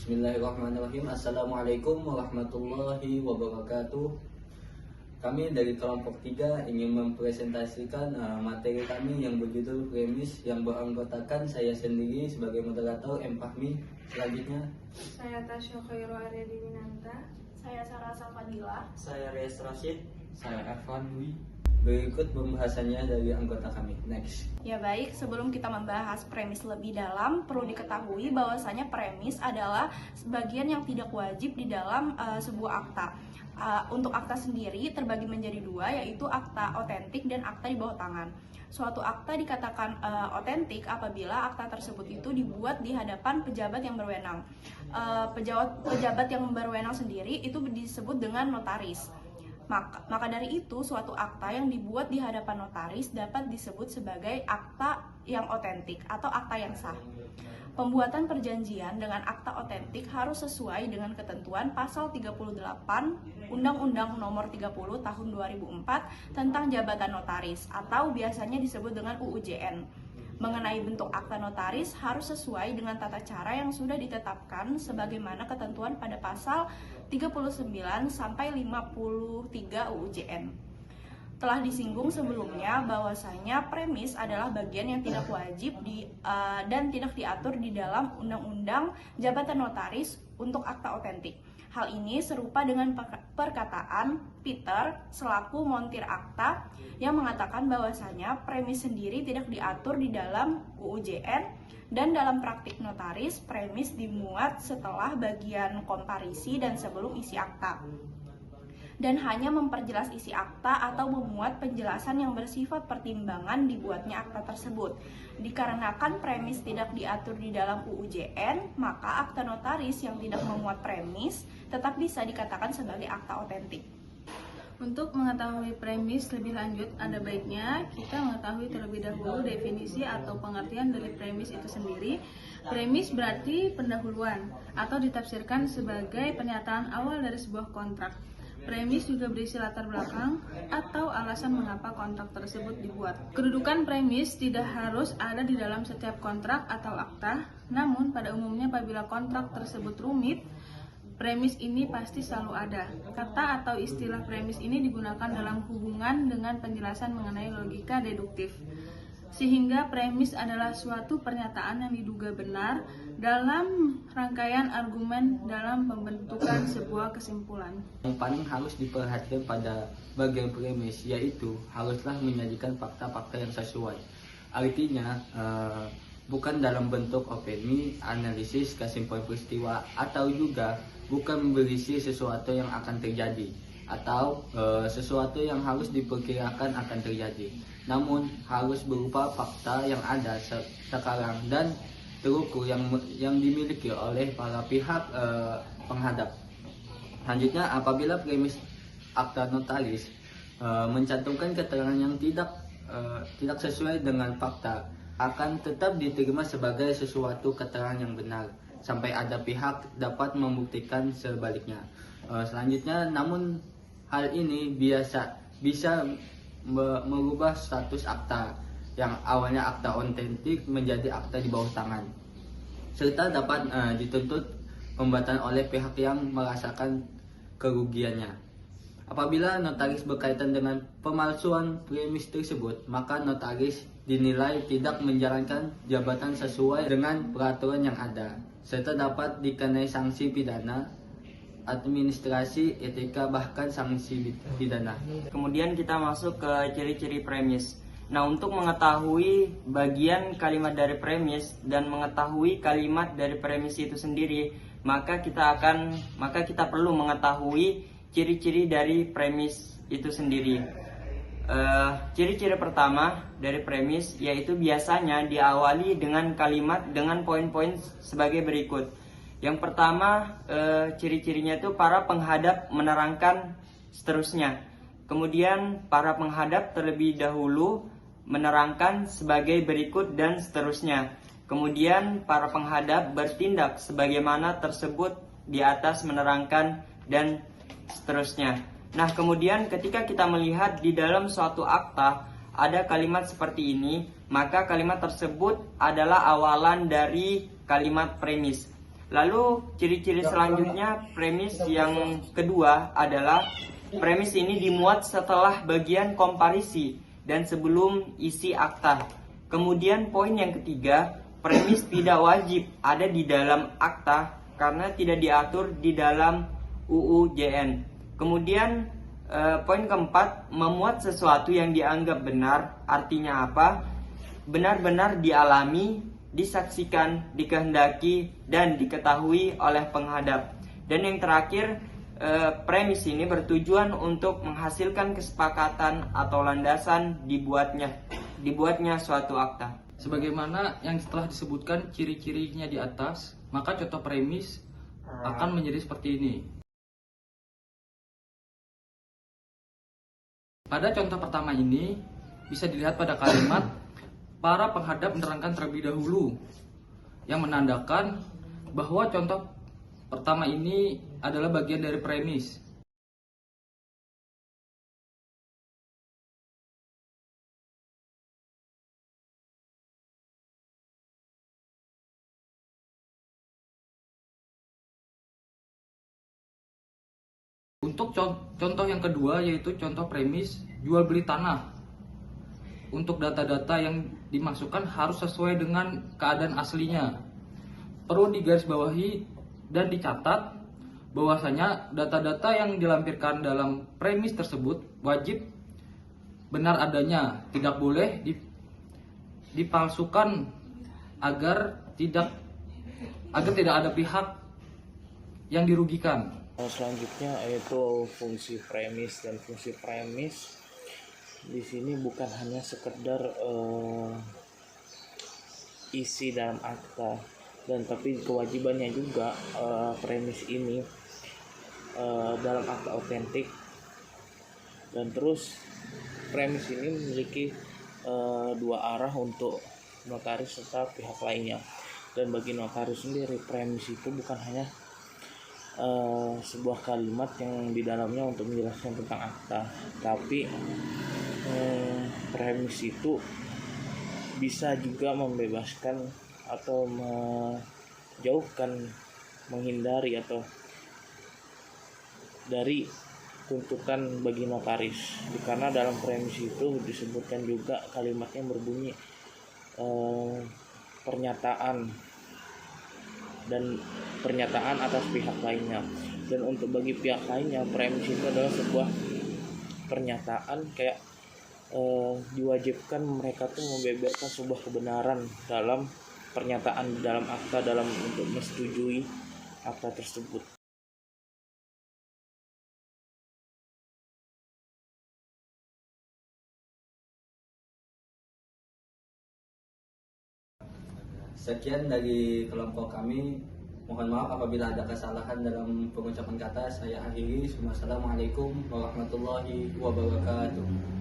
Bismillahirrahmanirrahim. Assalamualaikum warahmatullahi wabarakatuh. Kami dari kelompok 3 ingin mempresentasikan materi kami yang berjudul premis yang beranggotakan saya sendiri sebagai moderator M. Fahmi. Selanjutnya Saya Tasya Khairul Aryadinata. Saya Sarah Safadila. Saya Reyes Rashid. Saya Evan Dwi. berikut pembahasannya dari anggota kami. Next. Ya baik, sebelum kita membahas premis lebih dalam, perlu diketahui bahwasanya premis adalah bagian yang tidak wajib di dalam sebuah akta. Untuk akta sendiri terbagi menjadi dua, yaitu akta otentik dan akta di bawah tangan. Suatu akta dikatakan otentik apabila akta tersebut itu dibuat di hadapan pejabat yang berwenang. Pejabat yang berwenang sendiri itu disebut dengan notaris. Maka dari itu, suatu akta yang dibuat di hadapan notaris dapat disebut sebagai akta yang otentik atau akta yang sah. Pembuatan perjanjian dengan akta otentik harus sesuai dengan ketentuan pasal 38 Undang-Undang Nomor 30 Tahun 2004 tentang jabatan notaris atau biasanya disebut dengan UUJN. Mengenai bentuk akta notaris harus sesuai dengan tata cara yang sudah ditetapkan sebagaimana ketentuan pada pasal 39 sampai 53 UUJN. Telah disinggung sebelumnya bahwasanya premis adalah bagian yang tidak wajib dan tidak diatur di dalam Undang-Undang Jabatan Notaris untuk akta otentik. Hal ini serupa dengan perkataan Peter selaku montir akta yang mengatakan bahwasanya premis sendiri tidak diatur di dalam UUJN dan dalam praktik notaris premis dimuat setelah bagian komparisi dan sebelum isi akta, dan hanya memperjelas isi akta atau memuat penjelasan yang bersifat pertimbangan dibuatnya akta tersebut. Dikarenakan premis tidak diatur di dalam UUJN, maka akta notaris yang tidak memuat premis tetap bisa dikatakan sebagai akta otentik. Untuk mengetahui premis lebih lanjut, ada baiknya kita mengetahui terlebih dahulu definisi atau pengertian dari premis itu sendiri. Premis berarti pendahuluan atau ditafsirkan sebagai pernyataan awal dari sebuah kontrak. Premis juga berisi latar belakang atau alasan mengapa kontrak tersebut dibuat. Kedudukan premis tidak harus ada di dalam setiap kontrak atau akta, namun pada umumnya apabila kontrak tersebut rumit, premis ini pasti selalu ada. Kata atau istilah premis ini digunakan dalam hubungan dengan penjelasan mengenai logika deduktif. Sehingga premis adalah suatu pernyataan yang diduga benar dalam rangkaian argumen dalam pembentukan sebuah kesimpulan. Yang paling harus diperhatikan pada bagian premis yaitu haruslah menyajikan fakta-fakta yang sesuai. Artinya bukan dalam bentuk opini, analisis, kesimpulan peristiwa, atau juga bukan berisi sesuatu yang akan terjadi atau sesuatu yang harus diperkirakan akan terjadi. Namun harus berupa fakta yang ada sekarang dan terukur yang dimiliki oleh para pihak penghadap. Selanjutnya, apabila premis akta notaris mencantumkan keterangan yang tidak sesuai dengan fakta, akan tetap diterima sebagai sesuatu keterangan yang benar sampai ada pihak dapat membuktikan sebaliknya. Selanjutnya, namun hal ini bisa mengubah status akta yang awalnya akta otentik menjadi akta di bawah tangan, serta dapat dituntut pembatalan oleh pihak yang merasakan kerugiannya. Apabila notaris berkaitan dengan pemalsuan premis tersebut, maka notaris dinilai tidak menjalankan jabatan sesuai dengan peraturan yang ada, serta dapat dikenai sanksi pidana, administrasi, etika, bahkan sanksi pidana. Kemudian kita masuk ke ciri-ciri premis. Nah, untuk mengetahui bagian kalimat dari premis dan mengetahui kalimat dari premis itu sendiri, maka kita perlu mengetahui ciri-ciri dari premis itu sendiri. Ciri-ciri pertama dari premis yaitu biasanya diawali dengan kalimat dengan poin-poin sebagai berikut. Yang pertama, ciri-cirinya itu para penghadap menerangkan seterusnya. Kemudian para penghadap terlebih dahulu menerangkan sebagai berikut dan seterusnya. Kemudian para penghadap bertindak sebagaimana tersebut di atas menerangkan dan seterusnya. Nah, kemudian ketika kita melihat di dalam suatu akta ada kalimat seperti ini, maka kalimat tersebut adalah awalan dari kalimat premis. Lalu ciri-ciri selanjutnya premis yang kedua adalah premis ini dimuat setelah bagian komparisi dan sebelum isi akta. Kemudian poin yang ketiga, premis tidak wajib ada di dalam akta karena tidak diatur di dalam UU JN. Kemudian poin keempat, memuat sesuatu yang dianggap benar. Artinya apa? Benar-benar dialami, disaksikan, dikehendaki, dan diketahui oleh penghadap. Dan yang terakhir, premis ini bertujuan untuk menghasilkan kesepakatan atau landasan dibuatnya suatu akta. Sebagaimana yang telah disebutkan ciri-cirinya di atas, maka contoh premis akan menjadi seperti ini. Pada contoh pertama ini, bisa dilihat pada kalimat para penghadap menerangkan terlebih dahulu, yang menandakan bahwa contoh pertama ini adalah bagian dari premis. Untuk contoh yang kedua yaitu contoh premis jual beli tanah. Untuk data-data yang dimasukkan harus sesuai dengan keadaan aslinya. Perlu digarisbawahi dan dicatat bahwasanya data-data yang dilampirkan dalam premis tersebut wajib benar adanya, tidak boleh dipalsukan agar tidak ada pihak yang dirugikan. Selanjutnya yaitu fungsi premis, dan fungsi premis di sini bukan hanya sekedar isi dalam akta, dan tapi kewajibannya juga premis ini dalam akta otentik. Dan terus premis ini memiliki dua arah untuk notaris serta pihak lainnya. Dan bagi notaris sendiri, premis itu bukan hanya sebuah kalimat yang di dalamnya untuk menjelaskan tentang akta, tapi premis itu bisa juga membebaskan atau menghindari atau dari tuntutan bagi notaris, karena dalam premis itu disebutkan juga kalimatnya berbunyi pernyataan atas pihak lainnya. Dan untuk bagi pihak lainnya, premis itu adalah sebuah pernyataan kayak diwajibkan mereka tuh membeberkan sebuah kebenaran dalam pernyataan dalam akta, dalam untuk menyetujui akta tersebut. Sekian dari kelompok kami. Mohon maaf apabila ada kesalahan dalam pengucapan kata. Saya akhiri. Wassalamualaikum warahmatullahi wabarakatuh.